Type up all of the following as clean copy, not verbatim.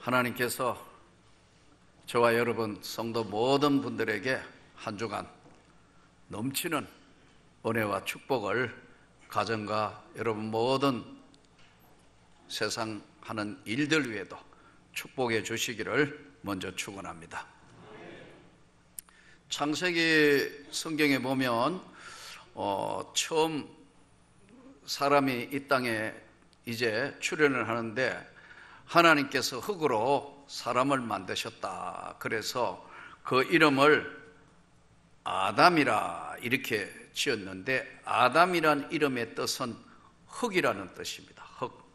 하나님께서 저와 여러분 성도 모든 분들에게 한 주간 넘치는 은혜와 축복을 가정과 여러분 모든 세상 하는 일들 위에도 축복해 주시기를 먼저 축원합니다. 창세기 성경에 보면 처음 사람이 이 땅에 이제 출현을 하는데 하나님께서 흙으로 사람을 만드셨다. 그래서 그 이름을 아담이라 이렇게 지었는데, 아담이란 이름의 뜻은 흙이라는 뜻입니다. 흙.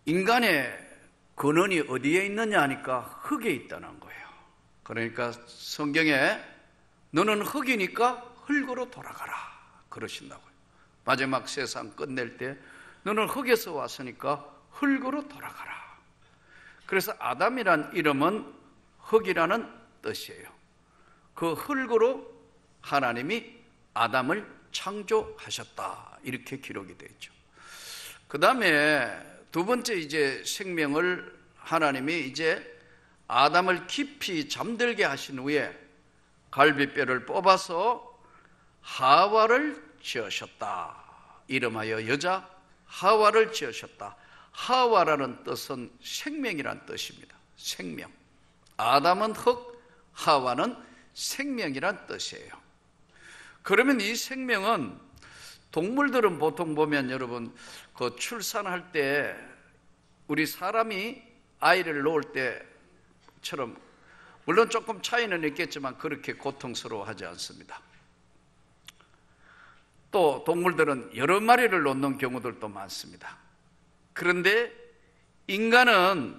인간의 근원이 어디에 있느냐 하니까 흙에 있다는 거예요. 그러니까 성경에 너는 흙이니까 흙으로 돌아가라 그러신다고요. 마지막 세상 끝낼 때 너는 흙에서 왔으니까 흙으로 돌아가라. 그래서 아담이란 이름은 흙이라는 뜻이에요. 그 흙으로 하나님이 아담을 창조하셨다 이렇게 기록이 되어 있죠. 그 다음에 두 번째 이제 생명을 하나님이 이제 아담을 깊이 잠들게 하신 후에 갈비뼈를 뽑아서 하와를 지으셨다. 이름하여 여자 하와를 지으셨다. 하와라는 뜻은 생명이란 뜻입니다. 생명. 아담은 흙, 하와는 생명이란 뜻이에요. 그러면 이 생명은 동물들은 보통 보면 여러분 그 출산할 때 우리 사람이 아이를 놓을 때처럼 물론 조금 차이는 있겠지만 그렇게 고통스러워하지 않습니다. 또 동물들은 여러 마리를 놓는 경우들도 많습니다. 그런데 인간은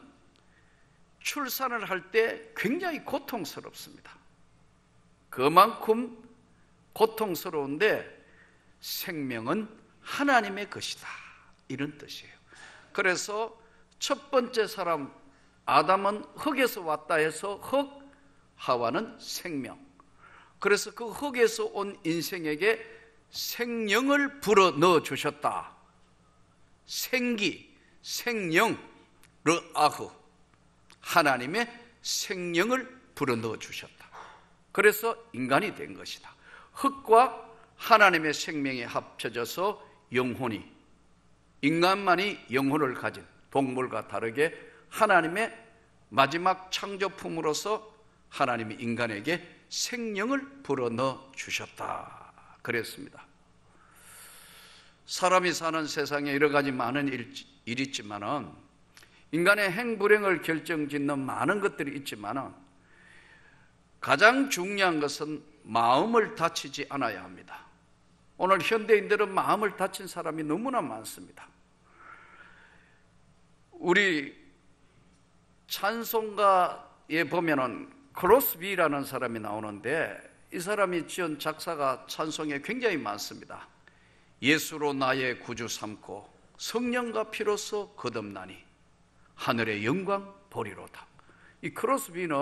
출산을 할 때 굉장히 고통스럽습니다. 그만큼 고통스러운데 생명은 하나님의 것이다 이런 뜻이에요. 그래서 첫 번째 사람 아담은 흙에서 왔다 해서 흙, 하와는 생명. 그래서 그 흙에서 온 인생에게 생명을 불어 넣어 주셨다. 생기, 생명, 르아흐, 하나님의 생명을 불어 넣어 주셨다. 그래서 인간이 된 것이다. 흙과 하나님의 생명이 합쳐져서 영혼이, 인간만이 영혼을 가진 동물과 다르게 하나님의 마지막 창조품으로서 하나님이 인간에게 생명을 불어 넣어 주셨다 그랬습니다. 사람이 사는 세상에 여러 가지 많은 일이 있지만은, 인간의 행불행을 결정짓는 많은 것들이 있지만은 가장 중요한 것은 마음을 다치지 않아야 합니다. 오늘 현대인들은 마음을 다친 사람이 너무나 많습니다. 우리 찬송가에 보면은 크로스비라는 사람이 나오는데 이 사람이 지은 작사가 찬송에 굉장히 많습니다. 예수로 나의 구주 삼고 성령과 피로써 거듭나니 하늘의 영광 보리로다. 이 크로스비는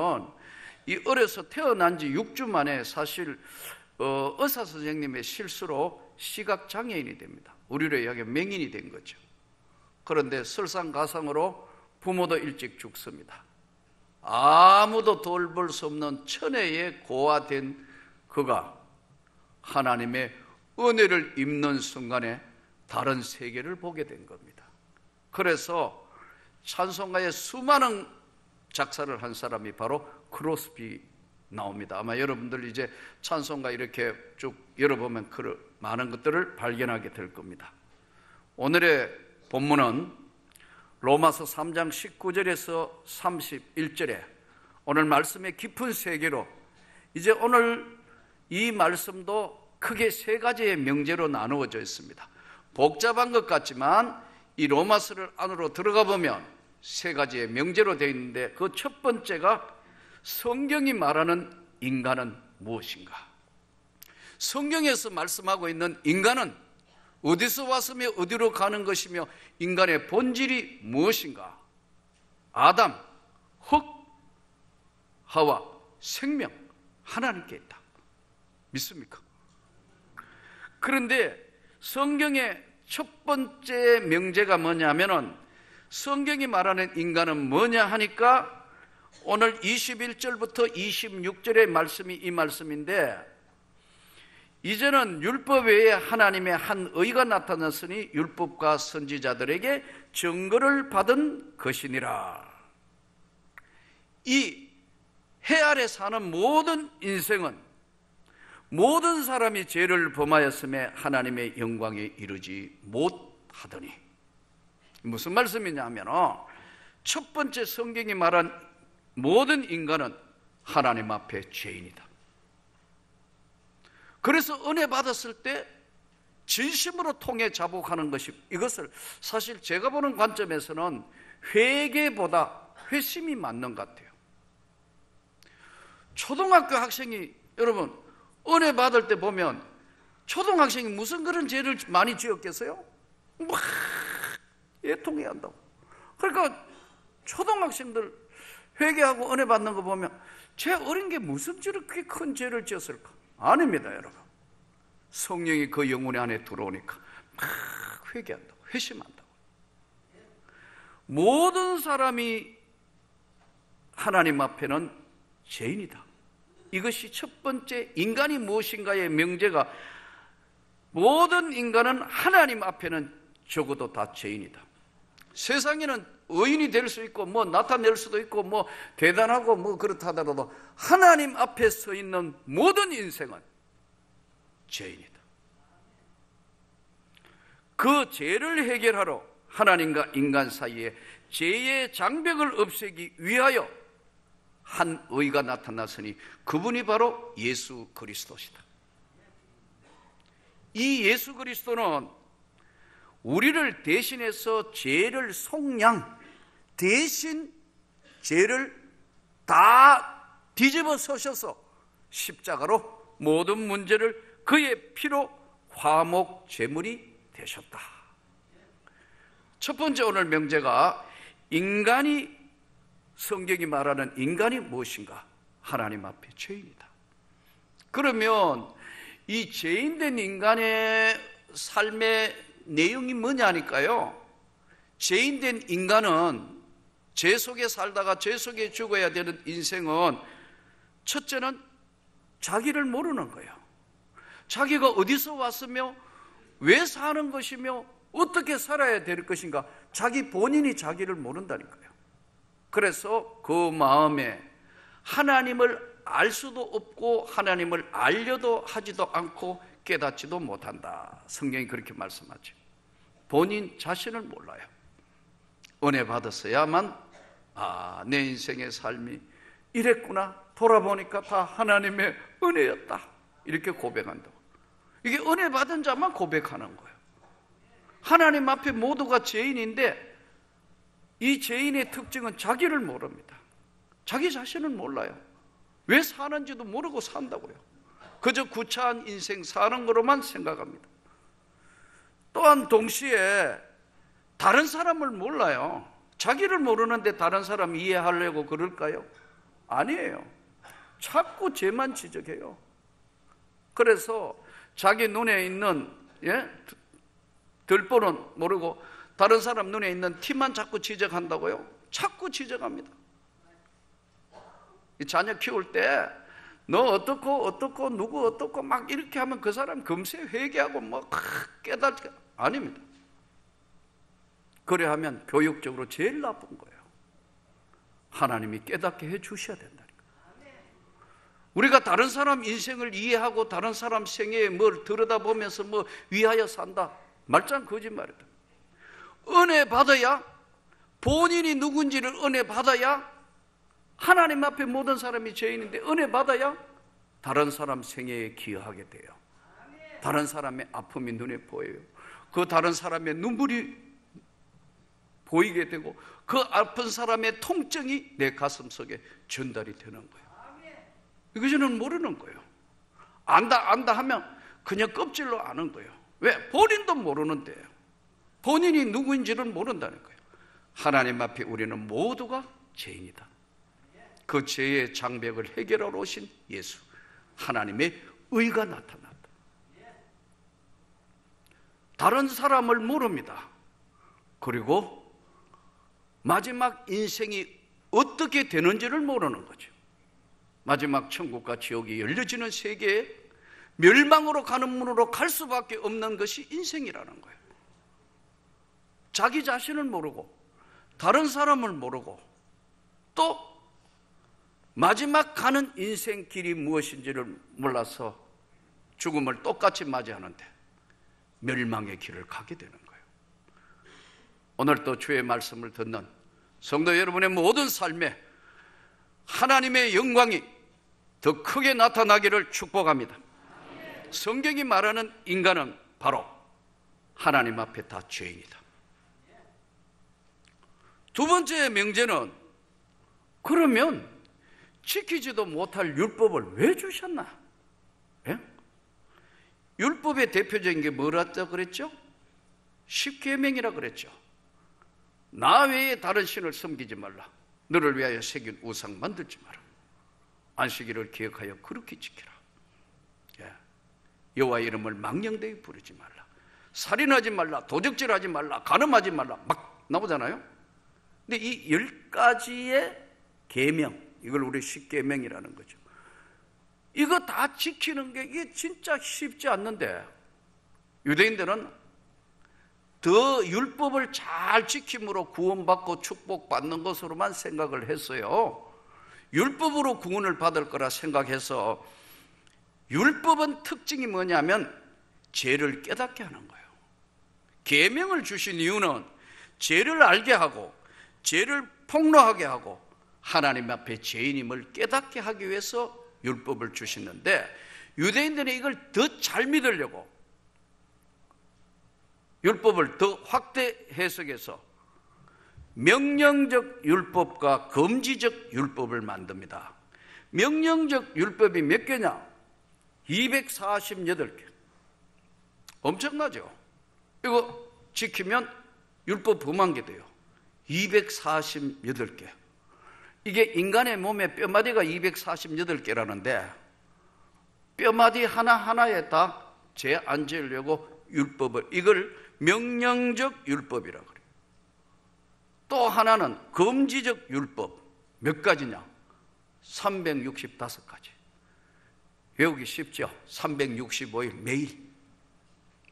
이 어려서 태어난 지 6주 만에 사실 의사 선생님의 실수로 시각장애인이 됩니다. 우리로 이야기하면 맹인이 된 거죠. 그런데 설상가상으로 부모도 일찍 죽습니다. 아무도 돌볼 수 없는 천혜에 고아된 그가 하나님의 은혜를 입는 순간에 다른 세계를 보게 된 겁니다. 그래서 찬송가에 수많은 작사를 한 사람이 바로 크로스비 나옵니다. 아마 여러분들 이제 찬송가 이렇게 쭉 열어보면 그 많은 것들을 발견하게 될 겁니다. 오늘의 본문은 로마서 3장 19절에서 31절에 오늘 말씀의 깊은 세계로, 이제 오늘 이 말씀도 크게 세 가지의 명제로 나누어져 있습니다. 복잡한 것 같지만 이 로마서를 안으로 들어가 보면 세 가지의 명제로 되어 있는데, 그 첫 번째가 성경이 말하는 인간은 무엇인가? 성경에서 말씀하고 있는 인간은 어디서 왔으며 어디로 가는 것이며 인간의 본질이 무엇인가? 아담, 흙, 하와, 생명, 하나님께 있다. 믿습니까? 그런데 성경의 첫 번째 명제가 뭐냐면은 성경이 말하는 인간은 뭐냐 하니까 오늘 21절부터 26절의 말씀이 이 말씀인데, 이제는 율법 외에 하나님의 한 의가 나타났으니 율법과 선지자들에게 증거를 받은 것이니라. 이 해 아래 사는 모든 인생은 모든 사람이 죄를 범하였음에 하나님의 영광에 이르지 못하더니, 무슨 말씀이냐면 첫 번째 성경이 말한 모든 인간은 하나님 앞에 죄인이다. 그래서 은혜 받았을 때 진심으로 통해 자복하는 것이, 이것을 사실 제가 보는 관점에서는 회개보다 회심이 맞는 것 같아요. 초등학교 학생이, 여러분 은혜 받을 때 보면 초등학생이 무슨 그런 죄를 많이 지었겠어요? 막 애통해야 한다고. 그러니까 초등학생들 회개하고 은혜 받는 거 보면 쟤 어린 게 무슨 저렇게 큰 죄를 지었을까? 아닙니다, 여러분. 성령이 그 영혼 안에 들어오니까 막 회개한다고, 회심한다고. 모든 사람이 하나님 앞에는 죄인이다. 이것이 첫 번째, 인간이 무엇인가의 명제가, 모든 인간은 하나님 앞에는 적어도 다 죄인이다. 세상에는 의인이 될 수 있고 뭐 나타낼 수도 있고 뭐 대단하고 뭐 그렇다 하더라도 하나님 앞에 서 있는 모든 인생은 죄인이다. 그 죄를 해결하러 하나님과 인간 사이에 죄의 장벽을 없애기 위하여 한 의가 나타났으니 그분이 바로 예수 그리스도시다. 이 예수 그리스도는 우리를 대신해서 죄를 속량, 대신 죄를 다 뒤집어 서셔서 십자가로 모든 문제를 그의 피로 화목 제물이 되셨다. 첫 번째 오늘 명제가 인간이, 성경이 말하는 인간이 무엇인가? 하나님 앞에 죄인이다. 그러면 이 죄인된 인간의 삶의 내용이 뭐냐니까요. 죄인된 인간은 죄 속에 살다가 죄 속에 죽어야 되는 인생은, 첫째는 자기를 모르는 거예요. 자기가 어디서 왔으며 왜 사는 것이며 어떻게 살아야 될 것인가, 자기 본인이 자기를 모른다니까요. 그래서 그 마음에 하나님을 알 수도 없고 하나님을 알려도 하지도 않고 깨닫지도 못한다. 성경이 그렇게 말씀하죠. 본인 자신을 몰라요. 은혜 받았어야만 내 인생의 삶이 이랬구나, 돌아보니까 다 하나님의 은혜였다, 이렇게 고백한다고. 이게 은혜 받은 자만 고백하는 거예요. 하나님 앞에 모두가 죄인인데 이 죄인의 특징은 자기를 모릅니다. 자기 자신을 몰라요. 왜 사는지도 모르고 산다고요. 그저 구차한 인생 사는 거로만 생각합니다. 또한 동시에 다른 사람을 몰라요. 자기를 모르는데 다른 사람 이해하려고 그럴까요? 아니에요. 자꾸 죄만 지적해요. 그래서 자기 눈에 있는 들보는 모르고 다른 사람 눈에 있는 티만 자꾸 지적한다고요? 자꾸 지적합니다. 자녀 키울 때 너 어떻고 누구 어떻고 막 이렇게 하면 그 사람 금세 회개하고 뭐 깨닫지, 아닙니다. 그래 하면 교육적으로 제일 나쁜 거예요. 하나님이 깨닫게 해 주셔야 된다니까. 우리가 다른 사람 인생을 이해하고 다른 사람 생애에 뭘 들여다보면서 뭐 위하여 산다, 말짱 거짓말이다. 은혜 받아야, 본인이 누군지를 은혜 받아야, 하나님 앞에 모든 사람이 죄인인데 은혜 받아야 다른 사람 생애에 기여하게 돼요. 다른 사람의 아픔이 눈에 보여요. 그 다른 사람의 눈물이 보이게 되고 그 아픈 사람의 통증이 내 가슴 속에 전달이 되는 거예요. 이것은 모르는 거예요. 안다 하면 그냥 껍질로 아는 거예요. 왜? 본인도 모르는데, 본인이 누구인지를 모른다는 거예요. 하나님 앞에 우리는 모두가 죄인이다. 그 죄의 장벽을 해결하러 오신 예수, 하나님의 의가 나타났다. 다른 사람을 모릅니다. 그리고 마지막 인생이 어떻게 되는지를 모르는 거죠. 마지막 천국과 지옥이 열려지는 세계에 멸망으로 가는 문으로 갈 수밖에 없는 것이 인생이라는 거예요. 자기 자신을 모르고 다른 사람을 모르고 또 마지막 가는 인생 길이 무엇인지를 몰라서 죽음을 똑같이 맞이하는데 멸망의 길을 가게 되는 거예요. 오늘 또 주의 말씀을 듣는 성도 여러분의 모든 삶에 하나님의 영광이 더 크게 나타나기를 축복합니다. 성경이 말하는 인간은 바로 하나님 앞에 다 죄인이다. 두 번째 명제는 그러면 지키지도 못할 율법을 왜 주셨나? 예? 율법의 대표적인 게 뭐라고 그랬죠? 십계명이라 그랬죠. 나 외에 다른 신을 섬기지 말라. 너를 위하여 새긴 우상 만들지 마라. 안식일을 기억하여 그렇게 지키라. 예. 여호와의 이름을 망령되이 부르지 말라. 살인하지 말라. 도적질하지 말라. 간음하지 말라. 막 나오잖아요. 근데 이 10가지의 계명, 이걸 우리 십계명이라는 거죠. 이거 다 지키는 게 이게 진짜 쉽지 않는데 유대인들은 더 율법을 잘 지킴으로 구원받고 축복받는 것으로만 생각을 했어요. 율법으로 구원을 받을 거라 생각해서 율법은 특징이 뭐냐면 죄를 깨닫게 하는 거예요. 계명을 주신 이유는 죄를 알게 하고 죄를 폭로하게 하고 하나님 앞에 죄인임을 깨닫게 하기 위해서 율법을 주시는데 유대인들이 이걸 더 잘 믿으려고 율법을 더 확대 해석해서 명령적 율법과 금지적 율법을 만듭니다. 명령적 율법이 몇 개냐? 248개. 엄청나죠? 이거 지키면 율법 범한 게 돼요. 248개. 이게 인간의 몸에 뼈마디가 248개라는데 뼈마디 하나하나에 다 죄 안 지으려고 율법을, 이걸 명령적 율법이라고 그래요. 또 하나는 금지적 율법. 몇 가지냐? 365가지. 외우기 쉽죠? 365일 매일.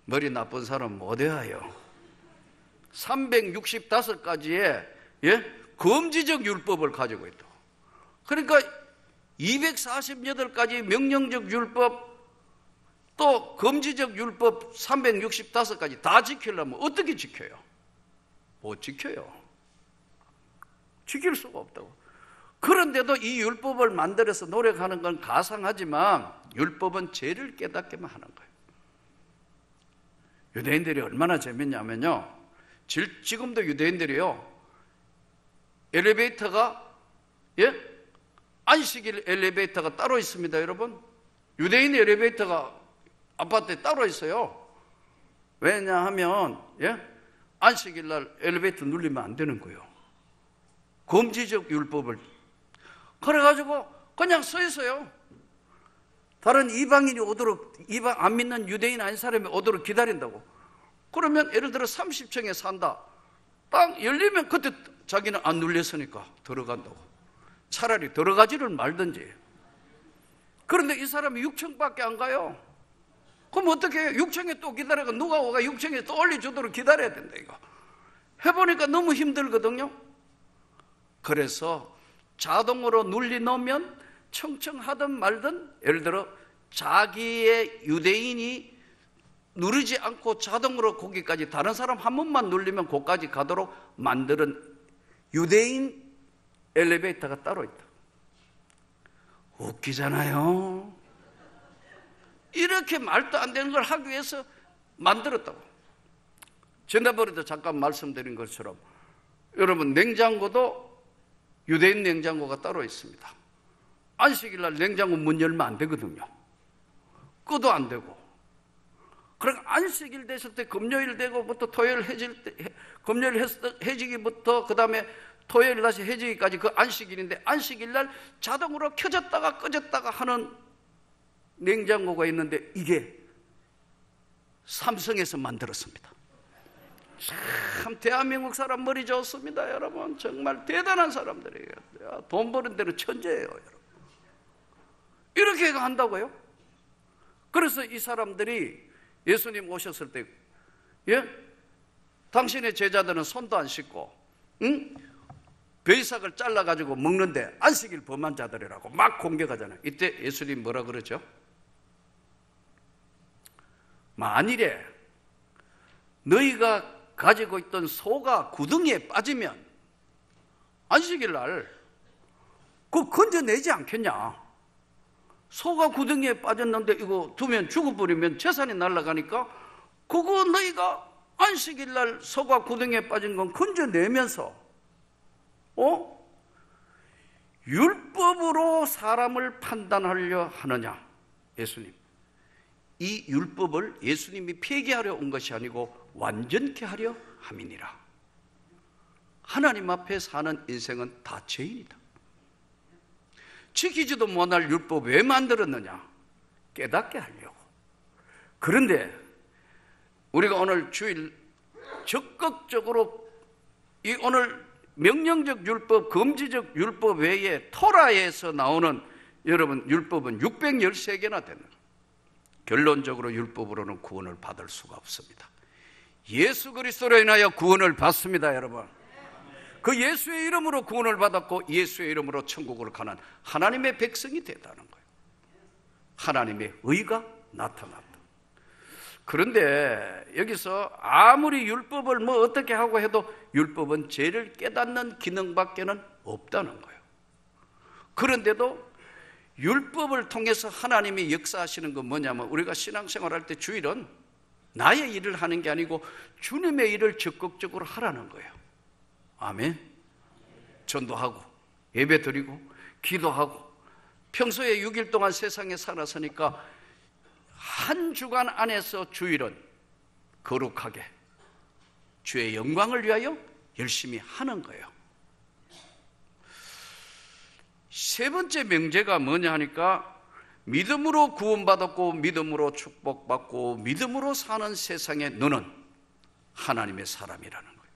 머리 나쁜 사람 못 외워요. 365가지의 금지적 율법을 가지고 있다. 그러니까 248가지 명령적 율법 또 금지적 율법 365가지 다 지키려면 어떻게 지켜요? 못 지켜요. 지킬 수가 없다고. 그런데도 이 율법을 만들어서 노력하는 건 가상하지만 율법은 죄를 깨닫게만 하는 거예요. 유대인들이 얼마나 재밌냐면요, 지금도 유대인들이요, 엘리베이터가 안식일 엘리베이터가 따로 있습니다. 여러분, 유대인 엘리베이터가 아파트에 따로 있어요. 왜냐하면 안식일 날 엘리베이터 눌리면 안 되는 거예요. 금지적 율법을. 그래가지고 그냥 서 있어요. 다른 이방인이 오도록, 안 믿는 유대인 아닌 사람이 오도록 기다린다고. 그러면 예를 들어 30층에 산다. 딱 열리면 그때 자기는 안 눌렸으니까 들어간다고. 차라리 들어가지를 말든지. 그런데 이 사람이 6층밖에 안 가요. 그럼 어떻게 해요? 6층에 또 기다려가 누가 오가 6층에 또 올려주도록 기다려야 된다 이거. 해보니까 너무 힘들거든요. 그래서 자동으로 눌리 놓으면 청청하든 말든, 예를 들어 자기의 유대인이 누르지 않고 자동으로 거기까지 다른 사람 한 번만 눌리면 거기까지 가도록 만드는 유대인 엘리베이터가 따로 있다. 웃기잖아요. 이렇게 말도 안 되는 걸 하기 위해서 만들었다고. 지난번에도 잠깐 말씀드린 것처럼 여러분, 냉장고도 유대인 냉장고가 따로 있습니다. 안식일 날 냉장고 문 열면 안 되거든요. 끄도 안 되고. 그러니까 안식일 됐을 때 금요일 되고부터 토요일 금요일 해지기부터 그 다음에 토요일 다시 해지기까지 그 안식일인데, 안식일 날 자동으로 켜졌다가 꺼졌다가 하는 냉장고가 있는데 이게 삼성에서 만들었습니다. 참 대한민국 사람 머리 좋습니다, 여러분. 정말 대단한 사람들이에요. 돈 버는 데는 천재예요, 여러분. 이렇게 한다고요? 그래서 이 사람들이 예수님 오셨을 때, 당신의 제자들은 손도 안 씻고, 벼이삭을 잘라가지고 먹는데 안식일 범한 자들이라고 막 공격하잖아요. 이때 예수님 뭐라 그러죠? 만일에 너희가 가지고 있던 소가 구덩이에 빠지면 안식일 날 그거 건져내지 않겠냐? 소가 구덩이에 빠졌는데 이거 두면 죽어버리면 재산이 날아가니까 그거 너희가 안식일 날 소가 구덩이에 빠진 건 건져내면서 율법으로 사람을 판단하려 하느냐? 예수님, 이 율법을 예수님이 폐기하려 온 것이 아니고 완전케 하려 함이니라. 하나님 앞에 사는 인생은 다 죄인이다. 지키지도 못할 율법 왜 만들었느냐? 깨닫게 하려고. 그런데 우리가 오늘 주일 적극적으로 이 오늘 명령적 율법, 금지적 율법 외에 토라에서 나오는 여러분 율법은 613개나 되는 거예요. 결론적으로 율법으로는 구원을 받을 수가 없습니다. 예수 그리스도로 인하여 구원을 받습니다, 여러분. 그 예수의 이름으로 구원을 받았고 예수의 이름으로 천국을 가는 하나님의 백성이 되다는 거예요. 하나님의 의가 나타났다. 그런데 여기서 아무리 율법을 뭐 어떻게 하고 해도 율법은 죄를 깨닫는 기능밖에는 없다는 거예요. 그런데도 율법을 통해서 하나님이 역사하시는 건 뭐냐면 우리가 신앙생활할 때 주일은 나의 일을 하는 게 아니고 주님의 일을 적극적으로 하라는 거예요. 아멘. 전도하고 예배 드리고 기도하고 평소에 6일 동안 세상에 살았으니까 한 주간 안에서 주일은 거룩하게 주의 영광을 위하여 열심히 하는 거예요. 세 번째 명제가 뭐냐 하니까 믿음으로 구원받았고 믿음으로 축복받고 믿음으로 사는 세상에 너는 하나님의 사람이라는 거예요.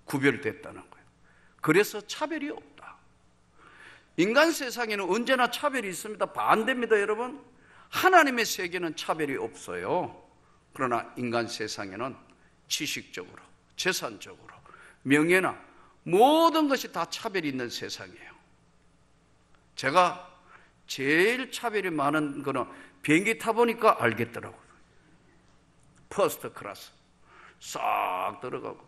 구별됐다는 거예요. 그래서 차별이 없다. 인간 세상에는 언제나 차별이 있습니다. 반대입니다, 여러분. 하나님의 세계는 차별이 없어요. 그러나 인간 세상에는 지식적으로, 재산적으로, 명예나 모든 것이 다 차별이 있는 세상이에요. 제가 제일 차별이 많은 거는 비행기 타보니까 알겠더라고요. 퍼스트 클래스 싹 들어가고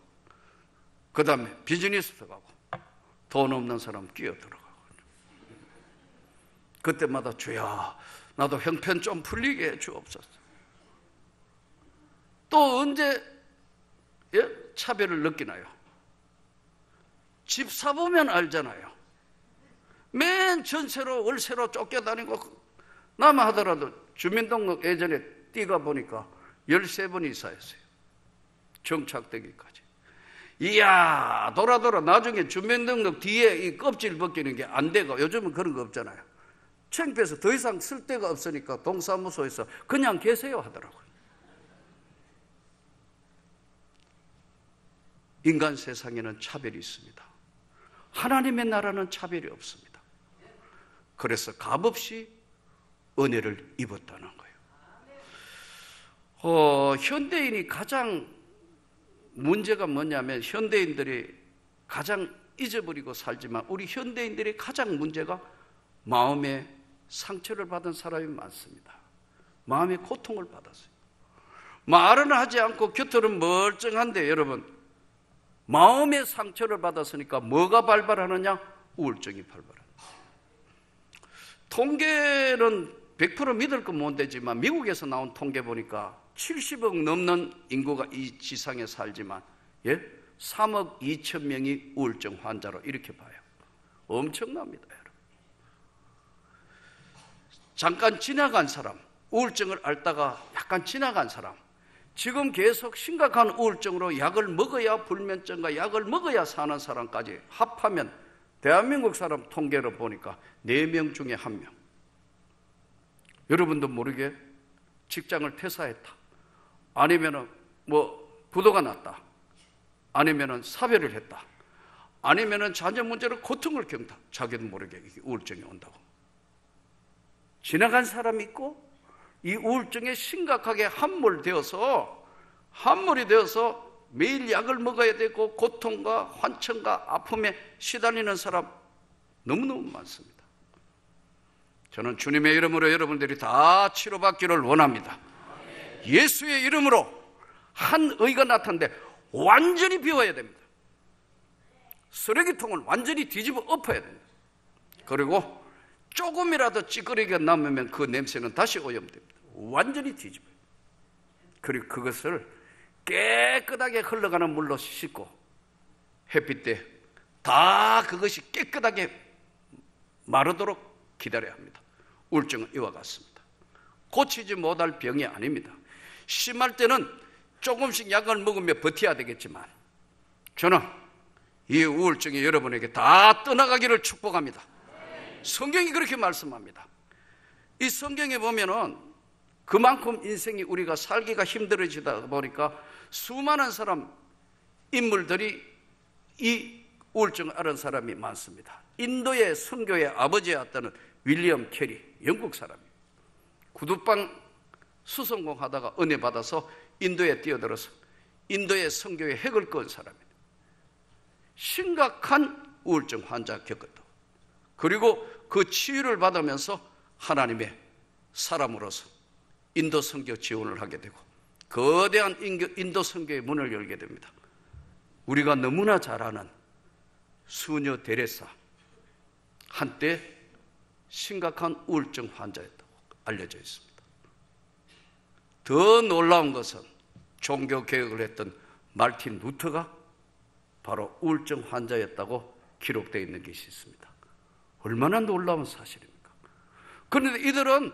그 다음에 비즈니스 들어가고 돈 없는 사람 끼어 들어가고 그때마다 주야 나도 형편 좀 풀리게 해 주옵소서. 또 언제 차별을 느끼나요? 집 사보면 알잖아요. 맨 전세로 월세로 쫓겨다니고 나만 하더라도 주민등록 예전에 띠가 보니까 13번 이사했어요. 정착되기까지. 이야 돌아 나중에 주민등록 뒤에 이 껍질 벗기는 게 안 되고 요즘은 그런 거 없잖아요. 창피해서 더 이상 쓸 데가 없으니까 동사무소에서 그냥 계세요 하더라고요. 인간 세상에는 차별이 있습니다. 하나님의 나라는 차별이 없습니다. 그래서 값없이 은혜를 입었다는 거예요. 현대인이 가장 문제가 뭐냐면 현대인들이 가장 잊어버리고 살지만 우리 현대인들이 가장 문제가 마음에 상처를 받은 사람이 많습니다. 마음의 고통을 받았어요. 말은 하지 않고 곁으로는 멀쩡한데 여러분 마음의 상처를 받았으니까 뭐가 발발하느냐? 우울증이 발발합니다. 통계는 100% 믿을 건 못 되지만 미국에서 나온 통계 보니까 70억 넘는 인구가 이 지상에 살지만 3억 2천 명이 우울증 환자로 이렇게 봐요. 엄청납니다, 여러분. 잠깐 지나간 사람, 우울증을 앓다가 약간 지나간 사람, 지금 계속 심각한 우울증으로 약을 먹어야 불면증과 약을 먹어야 사는 사람까지 합하면 대한민국 사람 통계로 보니까 4명 중에 1명. 여러분도 모르게 직장을 퇴사했다. 아니면 부도가 났다. 아니면은 사별을 했다, 아니면은 자녀 문제로 고통을 겪는다. 자기도 모르게 우울증이 온다고. 지나간 사람이 있고 이 우울증에 심각하게 함몰이 되어서 매일 약을 먹어야 되고 고통과 환청과 아픔에 시달리는 사람 너무너무 많습니다. 저는 주님의 이름으로 여러분들이 다 치료받기를 원합니다. 예수의 이름으로 한 의가 나타났는데 완전히 비워야 됩니다. 쓰레기통을 완전히 뒤집어 엎어야 됩니다. 그리고 조금이라도 찌꺼기가 남으면 그 냄새는 다시 오염됩니다. 완전히 뒤집어요. 그리고 그것을 깨끗하게 흘러가는 물로 씻고 햇빛에 다 그것이 깨끗하게 마르도록 기다려야 합니다. 우울증은 이와 같습니다. 고치지 못할 병이 아닙니다. 심할 때는 조금씩 약을 먹으며 버텨야 되겠지만 저는 이 우울증이 여러분에게 다 떠나가기를 축복합니다. 성경이 그렇게 말씀합니다. 이 성경에 보면은 그만큼 인생이 우리가 살기가 힘들어지다 보니까 수많은 인물들이 이 우울증을 앓은 사람이 많습니다. 인도의 선교의 아버지였다는 윌리엄 캐리, 영국 사람이에요. 구두방 수성공 하다가 은혜 받아서 인도에 뛰어들어서 인도의 선교의 핵을 끈 사람입니다. 심각한 우울증 환자 겪었다. 그리고 그 치유를 받으면서 하나님의 사람으로서 인도 선교 지원을 하게 되고 거대한 인도 선교의 문을 열게 됩니다. 우리가 너무나 잘 아는 수녀 데레사, 한때 심각한 우울증 환자였다고 알려져 있습니다. 더 놀라운 것은 종교 개혁을 했던 마르틴 루터가 바로 우울증 환자였다고 기록되어 있는 것이 있습니다. 얼마나 놀라운 사실입니까? 그런데 이들은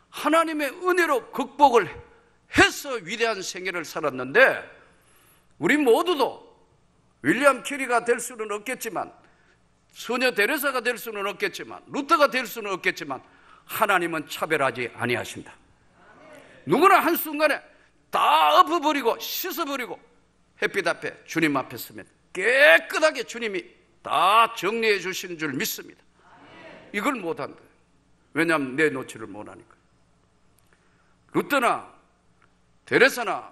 하나님의 은혜로 극복을 해서 위대한 생애를 살았는데 우리 모두도 윌리엄 캐리가 될 수는 없겠지만, 소녀 데레사가 될 수는 없겠지만, 루터가 될 수는 없겠지만 하나님은 차별하지 아니하신다. 누구나 한순간에 다 엎어버리고 씻어버리고 햇빛 앞에 주님 앞에 서면 깨끗하게 주님이 다 정리해 주시는 줄 믿습니다. 이걸 못한다. 왜냐하면 내 노치를 못하니까. 루터나 데레사나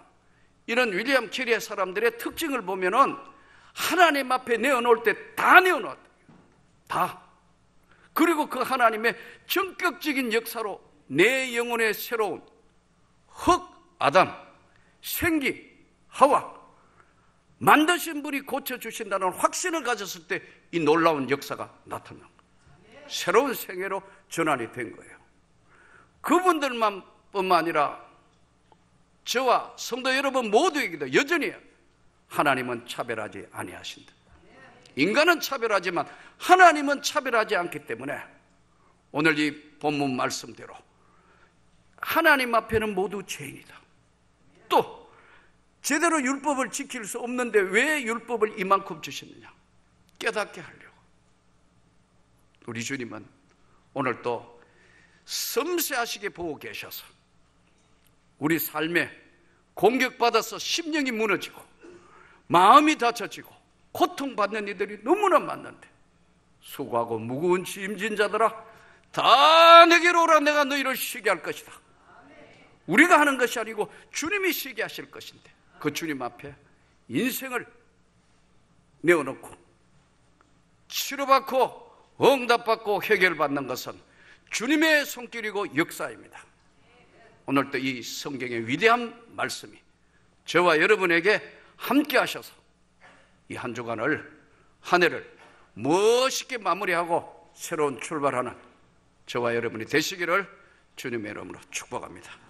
이런 윌리엄 캐리의 사람들의 특징을 보면은 하나님 앞에 내어놓을 때 다 내어놓았다. 다. 그리고 그 하나님의 전격적인 역사로 내 영혼의 새로운 흙, 아담, 생기, 하와 만드신 분이 고쳐주신다는 확신을 가졌을 때 이 놀라운 역사가 나타난 거예요. 새로운 생애로 전환이 된 거예요. 그분들만 뿐만 아니라 저와 성도 여러분 모두에게도 여전히 하나님은 차별하지 아니하신다. 인간은 차별하지만 하나님은 차별하지 않기 때문에 오늘 이 본문 말씀대로 하나님 앞에는 모두 죄인이다. 또 제대로 율법을 지킬 수 없는데 왜 율법을 이만큼 주셨느냐? 깨닫게 하려고. 우리 주님은 오늘 또 섬세하시게 보고 계셔서 우리 삶에 공격받아서 심령이 무너지고 마음이 다쳐지고 고통받는 이들이 너무나 많은데 수고하고 무거운 짐진 자들아 다 내게로 오라. 내가 너희를 쉬게 할 것이다. 우리가 하는 것이 아니고 주님이 쉬게 하실 것인데 그 주님 앞에 인생을 내어놓고 치료받고 응답받고 해결받는 것은 주님의 손길이고 역사입니다. 오늘도 이 성경의 위대한 말씀이 저와 여러분에게 함께 하셔서 이 한 주간을 한 해를 멋있게 마무리하고 새로운 출발하는 저와 여러분이 되시기를 주님의 이름으로 축복합니다.